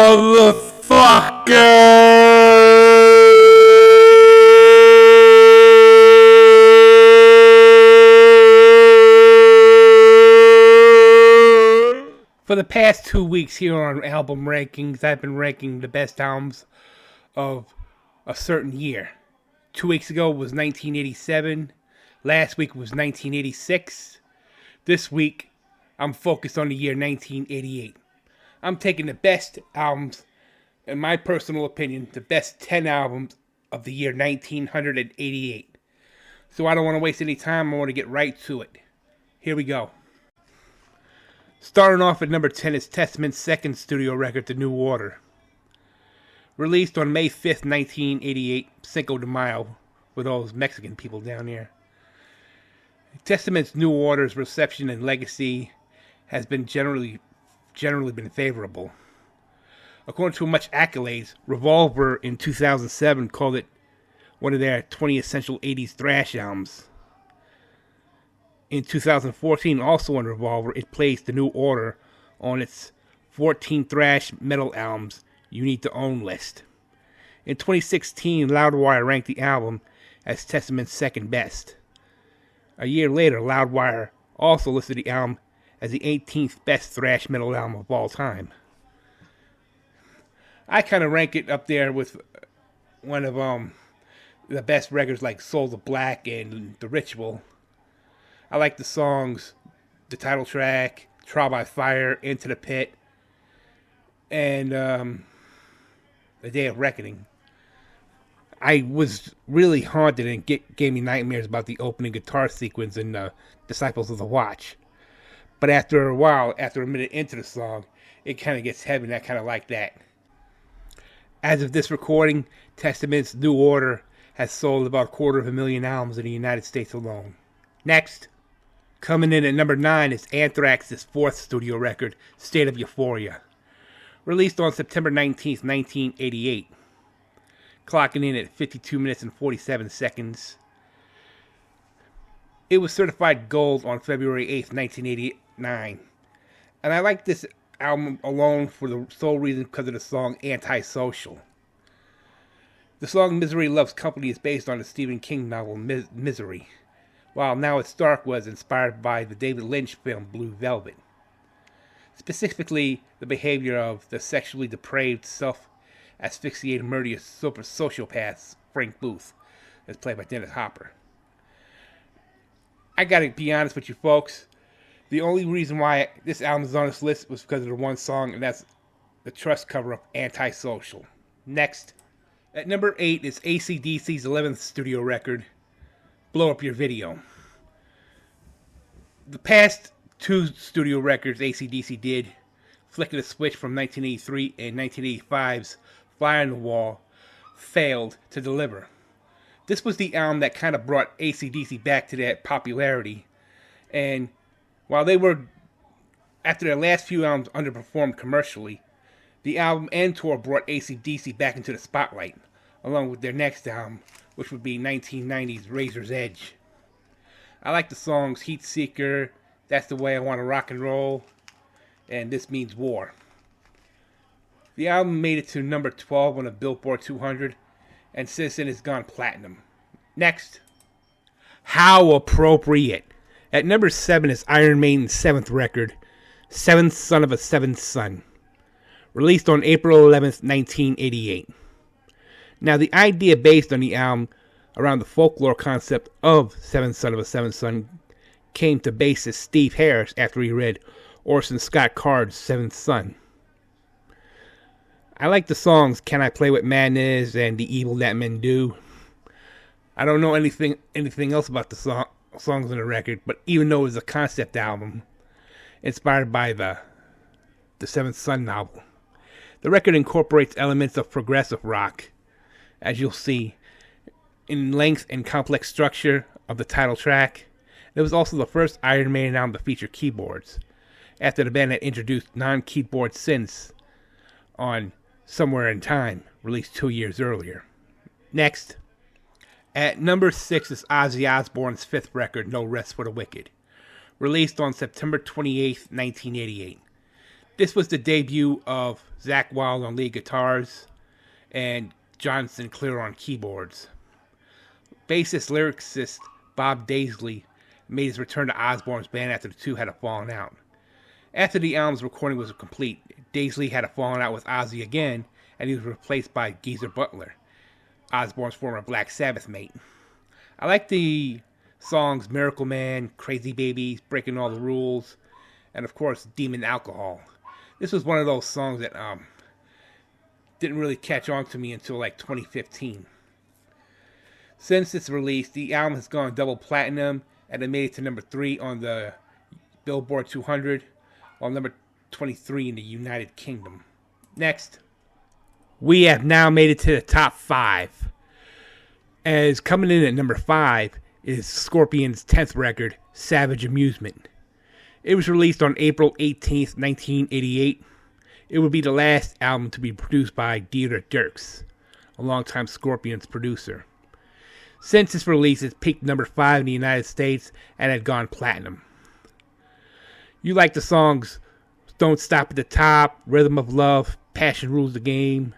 For the past 2 weeks here on Album Rankings, I've been ranking the best albums of a certain year. 2 weeks ago was 1987. Last week was 1986. This week, I'm focused on the year 1988. I'm taking the best albums, in my personal opinion, the best 10 albums of the year 1988. So I don't want to waste any time. I want to get right to it. Here we go. Starting off at number 10 is Testament's second studio record, The New Order. Released on May 5th, 1988, Cinco de Mayo, with all those Mexican people down there. Testament's New Order's reception and legacy has been generally been favorable. According to much accolades, Revolver in 2007 called it one of their 20 essential 80s thrash albums. In 2014, also on Revolver, it placed The New Order on its 14 thrash metal albums you need to own list. In 2016, Loudwire ranked the album as Testament's second best. A year later, Loudwire also listed the album as the 18th best thrash metal album of all time. I kind of rank it up there with one of the best records like Souls of Black and The Ritual. I like the songs, the title track, Trial by Fire, Into the Pit, and The Day of Reckoning. I was really haunted and gave me nightmares about the opening guitar sequence in Disciples of the Watch. But after a while, after a minute into the song, it kind of gets heavy, and I kind of like that. As of this recording, Testament's New Order has sold about 250,000 albums in the United States alone. Next, coming in at number 9 is Anthrax's fourth studio record, State of Euphoria. Released on September 19th, 1988. Clocking in at 52 minutes and 47 seconds. It was certified gold on February 8th, 1989. And I like this album alone for the sole reason because of the song Antisocial. The song Misery Loves Company is based on the Stephen King novel Misery, while Now It's Dark was inspired by the David Lynch film Blue Velvet. Specifically, the behavior of the sexually depraved, self-asphyxiated, murderous sociopath Frank Booth, as played by Dennis Hopper. I gotta be honest with you folks, the only reason why this album is on this list was because of the one song, and that's the Trust cover of Antisocial. Next, at number 8 is AC/DC's 11th studio record, Blow Up Your Video. The past two studio records AC/DC did, flicking a switch from 1983 and 1985's Fly on the Wall, failed to deliver. This was the album that kind of brought AC/DC back to that popularity, and while they were, after their last few albums underperformed commercially, the album and tour brought AC/DC back into the spotlight, along with their next album, which would be 1990's Razor's Edge. I like the songs Heat Seeker, That's the Way I Want to Rock and Roll, and This Means War. The album made it to number 12 on the Billboard 200, and since then it's gone platinum. Next, how appropriate. At number 7 is Iron Maiden's 7th record, Seventh Son of a Seventh Son, released on April 11th, 1988. Now, the idea based on the album around the folklore concept of Seventh Son of a Seventh Son came to bassist Steve Harris after he read Orson Scott Card's Seventh Son. I like the songs Can I Play With Madness and The Evil That Men Do. I don't know anything else about the songs on the record, but even though it was a concept album inspired by the Seventh Son novel, the record incorporates elements of progressive rock, as you'll see, in length and complex structure of the title track. It was also the first Iron Maiden album to feature keyboards, after the band had introduced non-keyboard synths on Somewhere in Time, released 2 years earlier. Next, at number 6 is Ozzy Osbourne's 5th record, No Rest for the Wicked, released on September 28th, 1988. This was the debut of Zakk Wylde on lead guitars and John Sinclair on keyboards. Bassist lyricist Bob Daisley made his return to Osbourne's band after the two had a falling out. After the album's recording was complete, Daisley had a falling out with Ozzy again, and he was replaced by Geezer Butler, Osbourne's former Black Sabbath mate. I like the songs Miracle Man, Crazy Babies, Breaking All the Rules, and of course Demon Alcohol. This was one of those songs that didn't really catch on to me until like 2015. Since its release, the album has gone double platinum and it made it to number 3 on the Billboard 200, while number 23 in the United Kingdom. Next, we have now made it to the top 5. As coming in at number 5 is Scorpions' 10th record, Savage Amusement. It was released on April 18th, 1988. It would be the last album to be produced by Dieter Dierks, a longtime Scorpions producer. Since its release, it's peaked number 5 in the United States and had gone platinum. You like the songs Don't Stop at the Top, Rhythm of Love, Passion Rules the Game,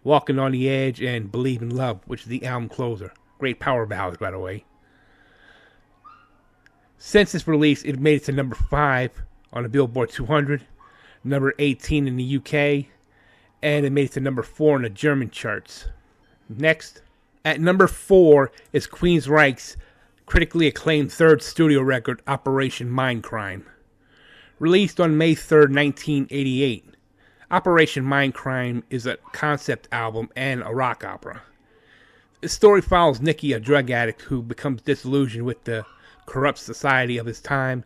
Walking on the Edge, and Believe in Love, which is the album closer. Great power ballads, by the way. Since its release, it made it to number 5 on the Billboard 200, number 18 in the UK, and it made it to number 4 in the German charts. Next, at number 4 is Queensryche's critically acclaimed 3rd studio record, Operation Mindcrime. Released on May 3rd, 1988, Operation Mindcrime is a concept album and a rock opera. The story follows Nicky, a drug addict who becomes disillusioned with the corrupt society of his time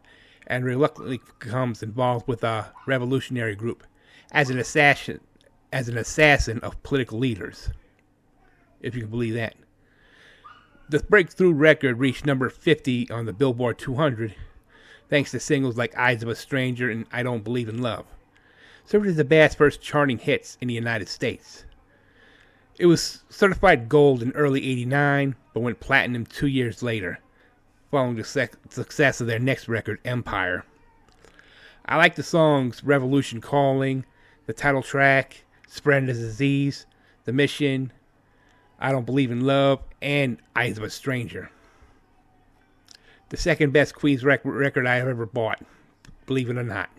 and reluctantly becomes involved with a revolutionary group as an assassin of political leaders, if you can believe that. The breakthrough record reached number 50 on the Billboard 200 thanks to singles like Eyes of a Stranger and I Don't Believe in Love. Served as the band's first charting hits in the United States. It was certified gold in early '89, but went platinum 2 years later, following the success of their next record, Empire. I like the songs Revolution Calling, the title track, Spreading the Disease, The Mission, I Don't Believe in Love, and Eyes of a Stranger. The second best Queensryche record I have ever bought, believe it or not.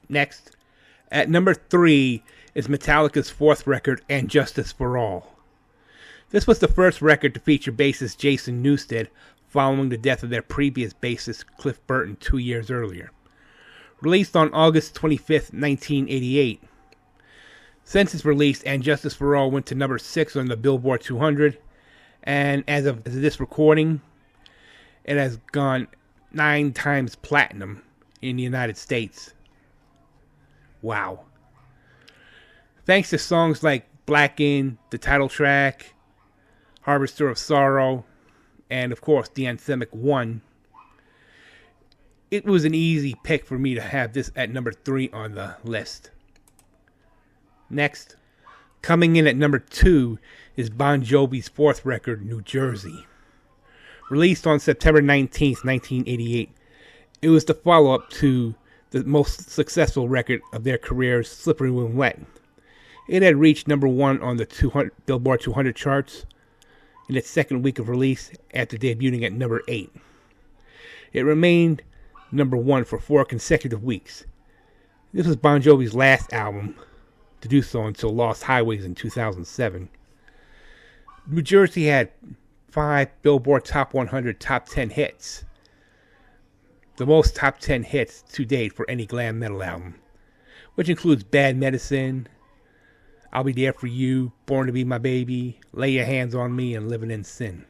Next, at number 3 is Metallica's 4th record, And Justice for All. This was the first record to feature bassist Jason Newsted following the death of their previous bassist Cliff Burton 2 years earlier. Released on August 25th, 1988. Since its release, And Justice for All went to number 6 on the Billboard 200, and as of this recording, it has gone 9 times platinum in the United States. Wow. Thanks to songs like Blackened, the title track, Harvester of Sorrow, and of course the anthemic One, it was an easy pick for me to have this at number 3 on the list. Next, coming in at number 2 is Bon Jovi's 4th record, New Jersey. Released on September 19th, 1988, it was the follow-up to the most successful record of their careers, Slippery When Wet. It had reached number 1 on the Billboard 200 charts in its second week of release after debuting at number 8. It remained number 1 for 4 consecutive weeks. This was Bon Jovi's last album to do so until Lost Highways in 2007. New Jersey had 5 Billboard Top 100 Top 10 hits. The most top 10 hits to date for any glam metal album, which includes Bad Medicine, I'll Be There For You, Born to Be My Baby, Lay Your Hands on Me, and Living in Sin.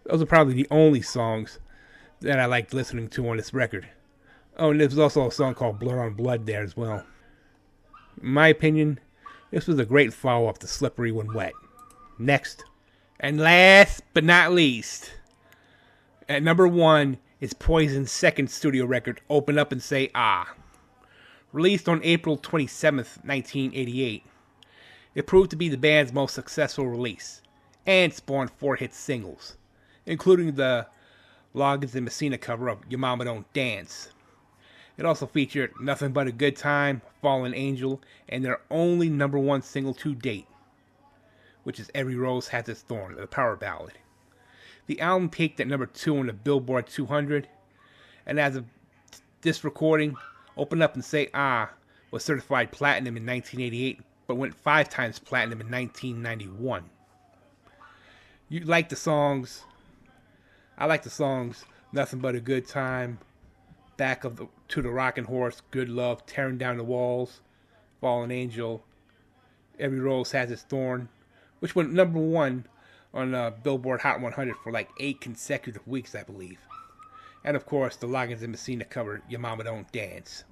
Those are probably the only songs that I liked listening to on this record. Oh, and there's also a song called Blood on Blood there as well. In my opinion, this was a great follow-up to Slippery When Wet. Next, and last but not least, at number 1 is Poison's 2nd studio record, Open Up and Say Ah. Released on April 27th, 1988. It proved to be the band's most successful release, and spawned 4 hit singles, including the Loggins and Messina cover of Your Mama Don't Dance. It also featured Nothing But a Good Time, Fallen Angel, and their only #1 single to date, which is Every Rose Has Its Thorn, the power ballad. The album peaked at #2 on the Billboard 200, and as of this recording, Open Up and Say Ah was certified platinum in 1988, but went 5 times platinum in 1991. You like the songs? I like the songs Nothing But a Good Time, To the Rockin' Horse, Good Love, Tearing Down the Walls, Fallen Angel, Every Rose Has Its Thorn, which went #1 on Billboard Hot 100 for like 8 consecutive weeks, I believe. And of course, the Loggins and Messina cover Your Mama Don't Dance.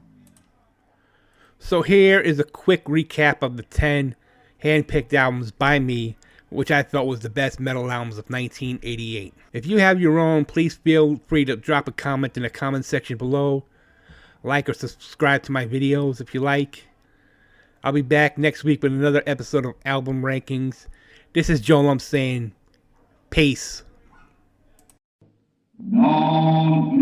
So here is a quick recap of the 10 hand-picked albums by me, which I thought was the best metal albums of 1988. If you have your own, please feel free to drop a comment in the comment section below. Like or subscribe to my videos if you like. I'll be back next week with another episode of Album Rankings. This is Joel Lump saying, peace. No.